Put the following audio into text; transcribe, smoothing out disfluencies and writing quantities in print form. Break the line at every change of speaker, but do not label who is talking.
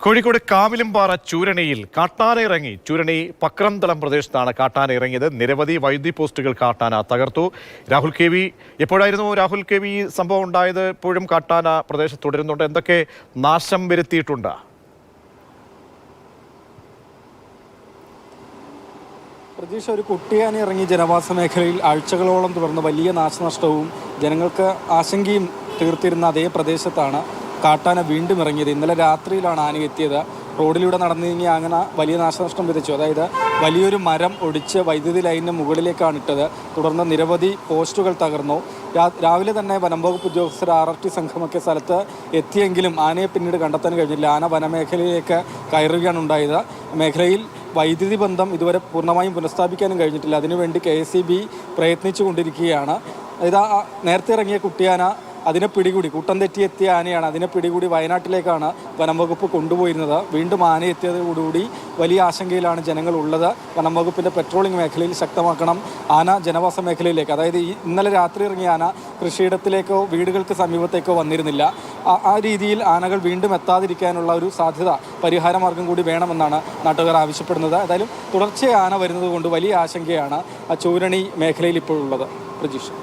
കോഴിക്കോട് കാവിലുംപാറ ചൂരണിയിൽ കാട്ടാന ഇറങ്ങി. ചൂരണി പക്രംതളം പ്രദേശത്താണ് കാട്ടാന ഇറങ്ങിയത്. നിരവധി വൈദ്യുതി പോസ്റ്റുകൾ കാട്ടാന തകർത്തു. രാഹുൽ കെ വി, എപ്പോഴായിരുന്നു രാഹുൽ കെ വി ഈ സംഭവം ഉണ്ടായത്? ഇപ്പോഴും കാട്ടാന പ്രദേശത്ത് തുടരുന്നുണ്ട്. എന്തൊക്കെ നാശം വരുത്തിയിട്ടുണ്ട്?
പ്രതീക്ഷ, ഒരു കുട്ടിയാന ഇറങ്ങി ജനവാസ മേഖലയിൽ ആഴ്ചകളോളം തുടർന്ന് വലിയ നാശനഷ്ടവും ജനങ്ങൾക്ക് ആശങ്കയും തീർത്തിരുന്ന അതേ പ്രദേശത്താണ് കാട്ടാന വീണ്ടും ഇറങ്ങിയത്. ഇന്നലെ രാത്രിയിലാണ് ആന എത്തിയത്. റോഡിലൂടെ നടന്നു നീങ്ങി ആന വലിയ നാശനഷ്ടം വിതച്ചു. അതായത് വലിയൊരു മരം ഒടിച്ച് വൈദ്യുതി ലൈനിന് മുകളിലേക്കാണ് ഇട്ടത്. തുടർന്ന് നിരവധി പോസ്റ്റുകൾ തകർന്നു. രാവിലെ തന്നെ വനംവകുപ്പ് ഉദ്യോഗസ്ഥർ RRT സംഘമൊക്കെ സ്ഥലത്ത് എത്തിയെങ്കിലും ആനയെ പിന്നീട് കണ്ടെത്താൻ കഴിഞ്ഞില്ല. ആന വനമേഖലയിലേക്ക് കയറുകയാണ് ഉണ്ടായത്. മേഖലയിൽ വൈദ്യുതി ബന്ധം ഇതുവരെ പൂർണ്ണമായും പുനഃസ്ഥാപിക്കാനും കഴിഞ്ഞിട്ടില്ല. അതിനുവേണ്ടി KSEB പ്രയത്നിച്ചു കൊണ്ടിരിക്കുകയാണ്. ഇതാ നേരത്തെ ഇറങ്ങിയ കുട്ടിയാന അതിനെ പിടികൂടി, കൂട്ടം തെറ്റിയെത്തിയ ആനയാണ്. അതിനെ പിടികൂടി വയനാട്ടിലേക്കാണ് വനംവകുപ്പ് കൊണ്ടുപോയിരുന്നത്. വീണ്ടും ആന എത്തിയതോടുകൂടി വലിയ ആശങ്കയിലാണ് ജനങ്ങൾ ഉള്ളത്. വനംവകുപ്പിൻ്റെ പെട്രോളിംഗ് മേഖലയിൽ ശക്തമാക്കണം. ആന ജനവാസ മേഖലയിലേക്ക്, അതായത് ഇന്നലെ രാത്രി ഇറങ്ങിയ ആന കൃഷിയിടത്തിലേക്കോ വീടുകൾക്ക് സമീപത്തേക്കോ വന്നിരുന്നില്ല. ആ രീതിയിൽ ആനകൾ വീണ്ടും എത്താതിരിക്കാനുള്ള ഒരു സാധ്യത, പരിഹാരമാർഗം കൂടി വേണമെന്നാണ് നാട്ടുകാർ ആവശ്യപ്പെടുന്നത്. ഏതായാലും തുടർച്ചയായി ആന വരുന്നത് കൊണ്ട് വലിയ ആശങ്കയാണ് ചൂരണി മേഖലയിൽ ഇപ്പോഴുള്ളത്. പ്രജീഷ്.